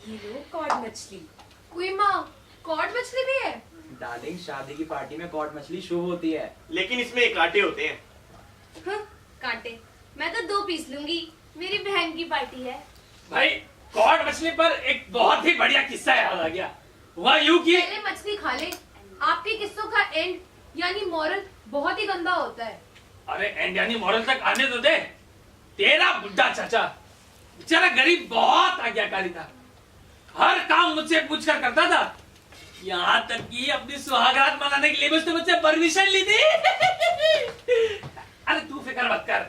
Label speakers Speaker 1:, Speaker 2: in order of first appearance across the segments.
Speaker 1: ये लो कॉड मछली।
Speaker 2: कोई माँ, कॉड मछली भी है?
Speaker 3: डार्लिंग, शादी की पार्टी में कॉड मछली शुभ होती है।
Speaker 4: लेकिन इसमें कांटे होते हैं।
Speaker 2: हाँ, कांटे। मैं तो 2 पीस लूंगी, मेरी बहन की पार्टी है।
Speaker 5: भाई कॉड मछली पर एक बहुत ही बढ़िया किस्सा याद आ गया। हुआ यूं कि
Speaker 2: पहले मछली खा ले। आपके किस्सों का एंड यानी मॉरल बहुत ही गंदा होता है।
Speaker 5: अरे एंड यानी मॉरल तक आने तो दे। तेरा बुड्ढा चाचा बेचारा गरीब बहुत आज्ञाकारी था, हर काम मुझसे पूछकर करता था, यहाँ तक कि अपनी सुहागरात मनाने के लिए भी उसने मुझसे परमिशन ली थी। अरे तू फिक्र मत कर।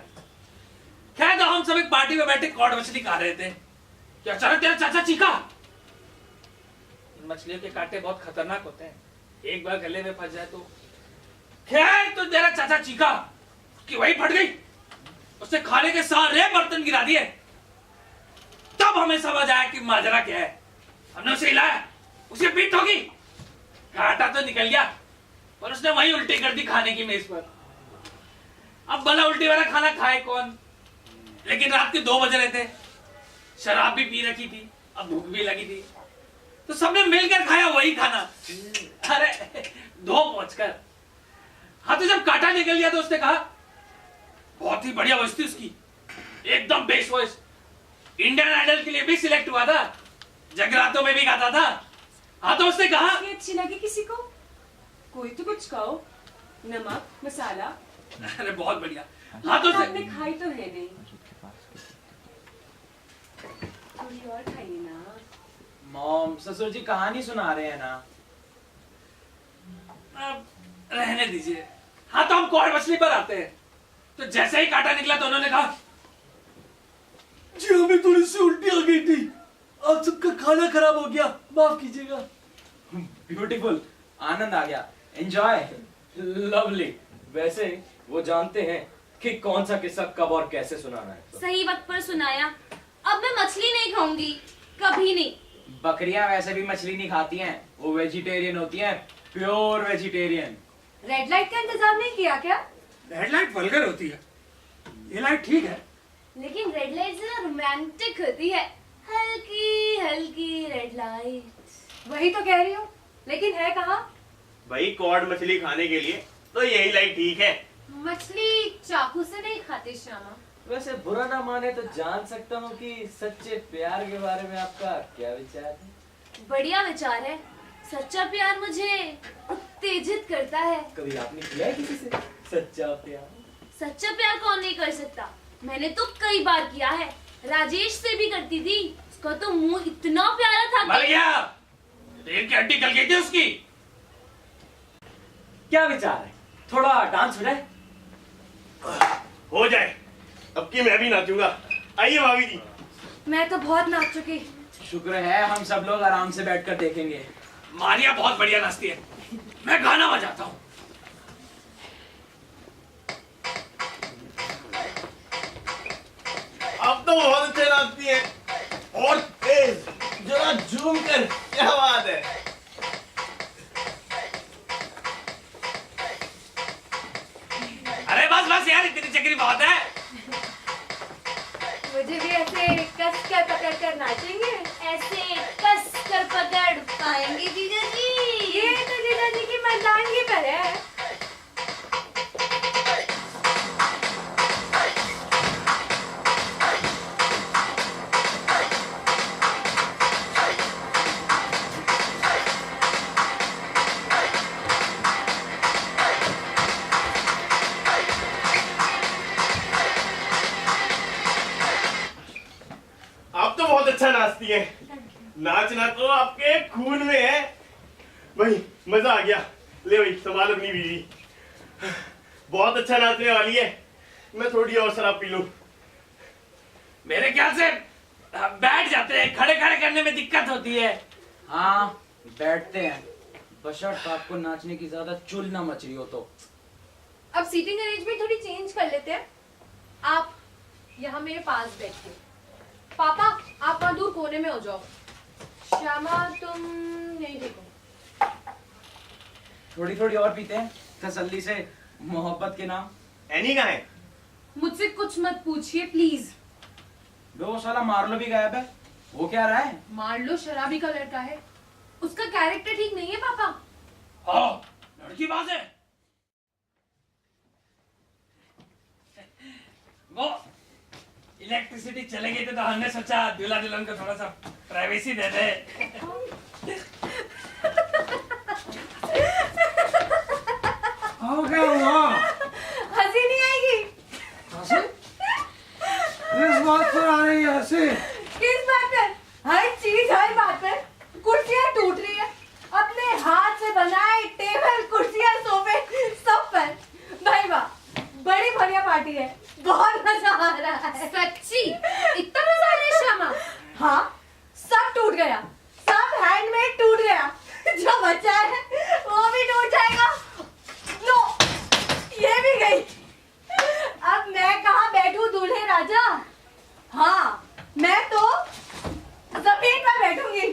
Speaker 5: खैर तो हम सब एक पार्टी में बैठे कॉड मछली खा रहे थे कि अचानक तेरा चाचा चीखा। इन मछलियों के कांटे बहुत खतरनाक होते हैं, एक बार गले में फंस जाए तो। खैर तो तेरा चाचा चीखा कि वही फट गई, उसने खाने के सारे बर्तन गिरा दिए। तब हमें समझ आया कि माजरा क्या है। हमने उसे हिलाया, उसे पीठ ठोकी, कांटा तो निकल गया पर उसने वही उल्टी कर दी खाने की मेज पर। अब भला उल्टी वाला खाना खाए कौन? लेकिन रात के 2 बज रहे थे, शराब भी पी रखी थी, अब भूख भी लगी थी, तो सबने मिलकर खाया वही खाना। अरे धो पहुंचकर हाँ, तो जब कांटा निकल गया तो उसने कहा, बहुत ही बढ़िया वॉइस थी उसकी, एकदम बेस्ट वॉइस, इंडियन आइडल के लिए भी सिलेक्ट हुआ था, जगरातों में भी गाता था। हाँ तो उसने कहा,
Speaker 1: ये अच्छी लगी किसी को? कोई तो कुछ कहो, नमक मसाला।
Speaker 5: अरे बहुत बढ़िया। हाँ तो
Speaker 1: आपने खाई तो है नहीं, थोड़ी और खाइए ना।
Speaker 3: मॉम, ससुर जी कहानी सुना रहे हैं ना।
Speaker 5: अब रहने दीजिए। हाँ तो हम कॉड मछली पर आते हैं। तो जैसे ही कांटा निकला तो उन्होंने कहा,
Speaker 6: जी हमें थोड़ी सी उल्टी आ गई थी, आज सबका खाना खराब हो गया, माफ कीजिएगा।
Speaker 3: ब्यूटीफुल, आनंद आ गया, एंजॉय।
Speaker 6: लवली। वैसे वो जानते हैं कि कौन सा किस्सा कब और कैसे सुनाना है।
Speaker 2: सही वक्त पर सुनाया। अब मैं मछली नहीं खाऊंगी, कभी नहीं।
Speaker 3: बकरियां वैसे भी मछली नहीं खाती हैं, वो वेजिटेरियन होती हैं, प्योर वेजिटेरियन।
Speaker 1: रेड लाइट का इंतजाम नहीं किया क्या?
Speaker 5: रेड लाइट वल्गर होती है, ये लाइट ठीक है।
Speaker 2: लेकिन रेड लाइट से रोमांटिक होती है, हल्की हल्की रेड लाइट।
Speaker 1: वही तो कह रही हूँ, लेकिन है कहाँ?
Speaker 4: भाई कॉड मछली खाने के लिए तो यही लाइट ठीक है।
Speaker 2: मछली चाकू से नहीं खाते श्यामा।
Speaker 6: वैसे बुरा ना माने तो जान सकता हूँ कि सच्चे प्यार के बारे में आपका क्या विचार है?
Speaker 2: बढ़िया विचार है। सच्चा प्यार मुझे उत्तेजित करता है।
Speaker 6: कभी आपने किया है किसी से सच्चा प्यार?
Speaker 2: सच्चा प्यार कौन नहीं कर सकता? मैंने तो कई बार किया है, राजेश से भी करती थी। उसका तो मुंह इतना प्यारा था
Speaker 5: मर गया, रेल की हड्डी गल गई थी उसकी।
Speaker 6: क्या विचार है, थोड़ा डांस हो जाए?
Speaker 4: हो जाए, अब की मैं भी नाचूंगा। आइए भाभी जी।
Speaker 1: मैं तो बहुत नाच चुकी।
Speaker 3: शुक्र है हम सब लोग आराम से बैठकर देखेंगे।
Speaker 5: मारिया बहुत बढ़िया नाचती है, मैं गाना बजाता हूँ।
Speaker 4: अब तो बहुत अच्छे नाचती है, और तेज, जरा झूम कर। क्या बात है।
Speaker 5: अरे बस बस यार, इतनी चक्री बहुत है।
Speaker 1: मुझे भी ऐसे कस कर पकड़ कर नाचेंगे?
Speaker 2: ऐसे कस कर पकड़ पाएंगे जीजा जी।
Speaker 1: ये तो जीजा जी की मर्दानगी पर है।
Speaker 4: आप तो बहुत अच्छा नाचती हैं। नाचना तो आपके खून में है। वही मजा आ गया। ले भाई संभाल अपनी बीवी, बहुत अच्छा नाचने वाली है। मैं थोड़ी और शराब पी लूं।
Speaker 5: मेरे ख्याल से बैठ जाते हैं, खड़े खड़े करने में दिक्कत होती है।
Speaker 3: हाँ बैठते हैं, बशर्त आपको नाचने की ज्यादा चुल ना मच रही हो तो।
Speaker 1: अब सीटिंग अरेंजमेंट थोड़ी चेंज कर लेते हैं। आप यहाँ मेरे पास बैठिए। पापा आप वहाँ दूर कोने में हो जाओ। श्यामा तुम नहीं देखो।
Speaker 3: थोड़ी थोड़ी और पीते हैं तसल्ली से, मोहब्बत के नाम।
Speaker 4: एनी कहाँ है?
Speaker 1: मुझसे कुछ मत पूछिए प्लीज।
Speaker 3: वो साला मार्लो भी गायब है। वो क्या रहा है?
Speaker 1: मान लो शराबी का लड़का है, उसका कैरेक्टर ठीक नहीं है पापा।
Speaker 5: हाँ, लड़की बाज है। वो इलेक्ट्रिसिटी चले गई थी तो हमने सोचा दूल्हा दुल्हन को थोड़ा सा प्राइवेसी दे दे।
Speaker 6: हो गया हुआ।
Speaker 1: हंसी नहीं आएगी?
Speaker 6: हंसी? किस बात पर आ रही है हंसी?
Speaker 1: किस बात पर? हर चीज हर बात पर। कुर्सियां टूट रही है, अपने हाथ से बनाए टेबल कुर्सियां सोफे सब पर। भाई वाह, बड़ी बढ़िया पार्टी है, बहुत मजा आ रहा है। सच्ची? इतना मजा आ रहा है श्यामा? हाँ, सब टूट गया, सब हैंडमेड टूट गया। जो बचा है वो भी टूट जाएगा। लो, ये भी गई। अब मैं कहाँ बैठूं दूल्हे राजा? हाँ, मैं तो जमीन पर बैठूंगी।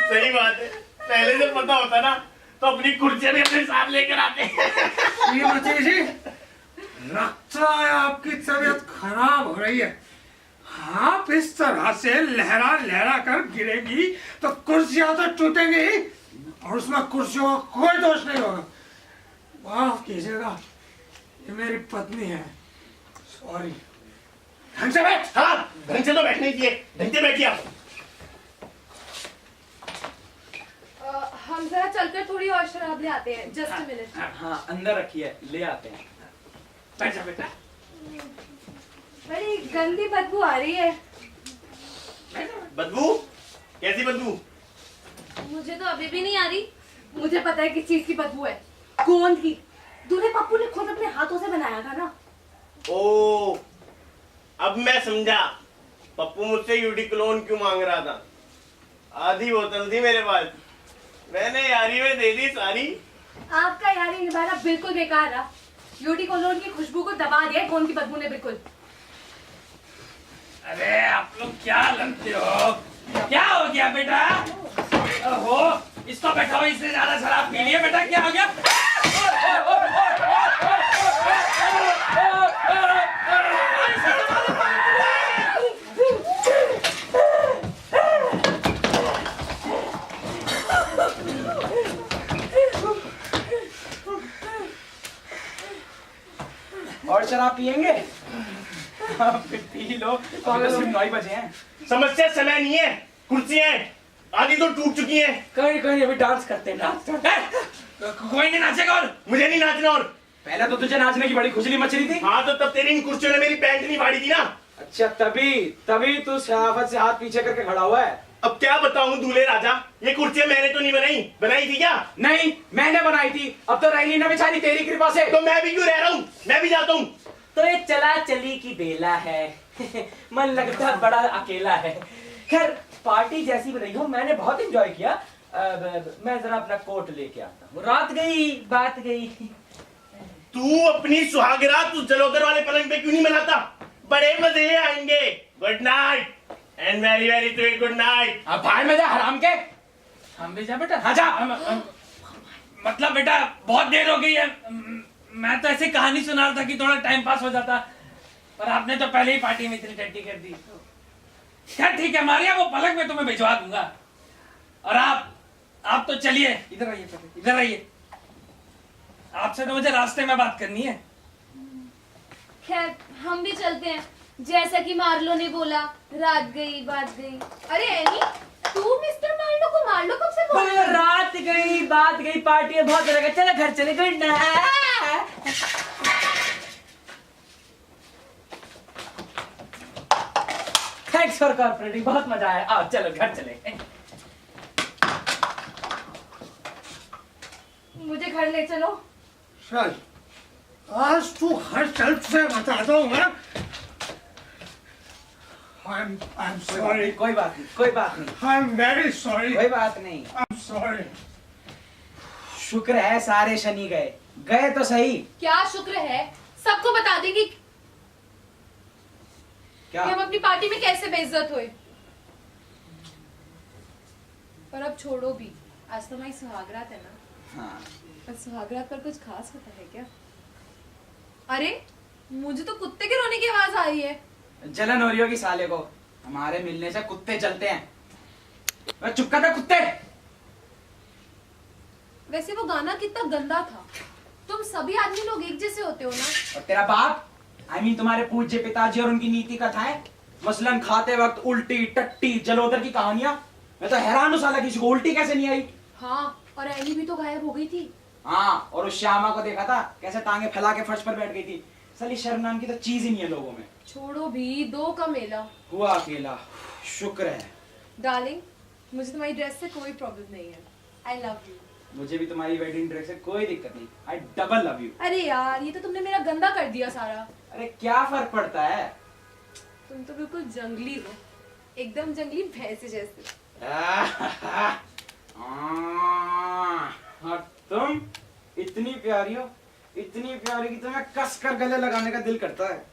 Speaker 4: सही बात है, पहले से पता होता ना तो अपनी कुर्सियां भी अपने साथ लेकर आते।
Speaker 6: श्रीमती जी, लगता है आपकी तबीयत खराब हो रही है। आप इस तरह से लहरा लहरा कर गिरेगी तो कुर्सियां तो टूटेंगी ही, और उसमें कुर्सियों का कोई दोष नहीं होगा। माफ कीजिएगा, ये मेरी पत्नी है। सॉरी। ढंग से बैठ।
Speaker 4: हाँ, ढंग से तो बैठने की है, ढंग से बैठिए आप।
Speaker 1: हम जरा चलकर थोड़ी और शराब ले आते हैं। Just a minute.
Speaker 3: हाँ, अंदर रखिए, ले आते हैं।
Speaker 5: बैठ जा बेटा।
Speaker 1: बड़ी गंदी बदबू आ रही है।
Speaker 4: बदबू? कैसी बदबू?
Speaker 2: मुझे तो अभी भी नहीं आ रही।
Speaker 1: मुझे पता है किस चीज की बदबू है। गोंद की। दूल्हे पप्पू ने खुद अपने हाथों से बनाया था ना।
Speaker 4: ओ, अब मैं समझा पप्पू मुझसे यूडी क्लोन क्यों मांग रहा था। आधी बोतल थी मेरे पास, मैंने यारी में दे दी सारी।
Speaker 1: आपका यारी निभाना बिल्कुल बेकार रहा। यूडी कोलोन की खुशबू को दबा दिया गोंद की बदबू ने बिल्कुल।
Speaker 5: अरे आप लोग क्या लगते हो? क्या हो गया बेटा? ओहो, इसको बैठाओ, इसने ज्यादा शराब पी ली है। बेटा क्या हो गया?
Speaker 3: और शराब पियेंगे? फिर पी लो, अभी तो सिर्फ 9 बजे हैं।
Speaker 4: समस्या समय नहीं है, कुर्सियां हैं, आधी तो टूट चुकी हैं।
Speaker 3: कहीं कहीं अभी डांस करते हैं, डांस।
Speaker 5: कोई नहीं नाचेगा और
Speaker 4: मुझे नहीं नाचना। और
Speaker 3: पहले तो तुझे नाचने की बड़ी खुजली मच रही थी।
Speaker 4: हाँ, तो तब तेरी इन कुर्सियों ने मेरी पैंट नहीं फाड़ी थी ना।
Speaker 3: अच्छा, तभी तू शराफत से हाथ पीछे करके खड़ा हुआ है।
Speaker 4: अब क्या बताऊं दूल्हे राजा, ये कुर्सियां मैंने तो नहीं बनाई, बनाई थी क्या?
Speaker 3: नहीं, मैंने बनाई थी। अब तो रैली ने बेचारी तेरी कृपा से।
Speaker 4: तो मैं भी क्यों रह रहा हूँ, मैं भी जाता हूँ।
Speaker 3: तो ये चला चली की बेला है। मन लगता बड़ा अकेला है। खैर, पार्टी जैसी भी रही हो, मैंने बहुत एंजॉय किया। मैं जरा अपना कोट लेके आता हूँ। रात गई, बात गई।
Speaker 4: तू अपनी सुहागरात उस जलोदर वाले पलंग पे क्यों नहीं मनाता? बड़े मजे आएंगे। Good night and very very sweet good night.
Speaker 3: अब बाहर में जा हराम के।
Speaker 5: हम भी जा बेटा।
Speaker 3: हाँ जा।
Speaker 5: मतलब बेटा बहुत देर हो गई है। मैं तो ऐसे कहानी सुना रहा था कि थोड़ा टाइम पास हो जाता, पर आपने तो पहले ही पार्टी में इतनी टट्टी कर दी। खैर ठीक है मारिया, वो पलक में तुम्हें भिजवा दूंगा। और आप तो चलिए, इधर आइए, इधर आइए। आपसे तो मुझे रास्ते में बात करनी है।
Speaker 2: खैर हम भी चलते हैं, जैसा कि मार्लो ने बोला, रात गई बात गई।
Speaker 1: अरे एनी, तू मिस्टर मार्लो को मार्लो कब से बोल रही है?
Speaker 3: रात गई, बात गई, पार्टी है, बहुत लगा। चलो घर चले। Good night. थैंक्स फॉर कॉर्पोरेटिंग, बहुत मजा आया। आओ चलो घर चले।
Speaker 1: मुझे घर ले चलो।
Speaker 6: चल, आज तू घर चल, तुझे बता दूंगा। I'm sorry.
Speaker 3: कोई बात नहीं, कोई बात नहीं,
Speaker 6: I'm very sorry.
Speaker 3: कोई बात नहीं।
Speaker 6: I'm sorry.
Speaker 3: शुक्र है सारे शनि गए, गए तो सही।
Speaker 1: क्या शुक्र है, सबको बता देंगे कि
Speaker 3: क्या?
Speaker 1: हम अपनी पार्टी में कैसे बेइज्जत हुए। पर अब छोड़ो भी, आज तो हमारी सुहागरात है ना।
Speaker 3: हाँ।
Speaker 1: पर सुहागरात पर कुछ खास होता है क्या? अरे मुझे तो कुत्ते के रोने की आवाज आ रही है।
Speaker 7: जलन हो रही होगी साले को, हमारे मिलने से कुत्ते जलते हैं। अरे चुप कर बे कुत्ते।
Speaker 1: वैसे वो गाना कितना गंदा था। तुम सभी आदमी लोग एक जैसे होते हो ना।
Speaker 7: और तेरा बाप I mean, तुम्हारे पूज्य पिताजी और उनकी नीति कथाएं, मसलन खाते वक्त उल्टी टट्टी जलोदर की कहानियां। मैं तो हैरान हूं साला किसी को उल्टी कैसे नहीं आई।
Speaker 1: हाँ, और एनी भी तो गायब हो गई थी।
Speaker 7: हाँ, और उस श्यामा को देखा था कैसे टांगे फैला के फर्श पर बैठ गई थी। साली शर्म नाम की तो चीज ही नहीं है लोगों में।
Speaker 1: छोड़ो भी, 2 का मेला
Speaker 7: हुआ अकेला, शुक्र है।
Speaker 1: डार्लिंग, मुझे तुम्हारी ड्रेस से कोई प्रॉब्लम नहीं है। I love you.
Speaker 7: मुझे भी तुम्हारी वेडिंग ड्रेस से कोई दिक्कत नहीं। I double love you.
Speaker 1: अरे यार, ये तो तुमने मेरा गंदा कर दिया सारा।
Speaker 7: अरे क्या फर्क पड़ता है।
Speaker 1: तुम तो बिल्कुल जंगली हो, एकदम जंगली भैंस जैसे।
Speaker 7: और तुम इतनी प्यारी हो, इतनी प्यारी कि तुम्हें कस कर गले लगाने का दिल करता है।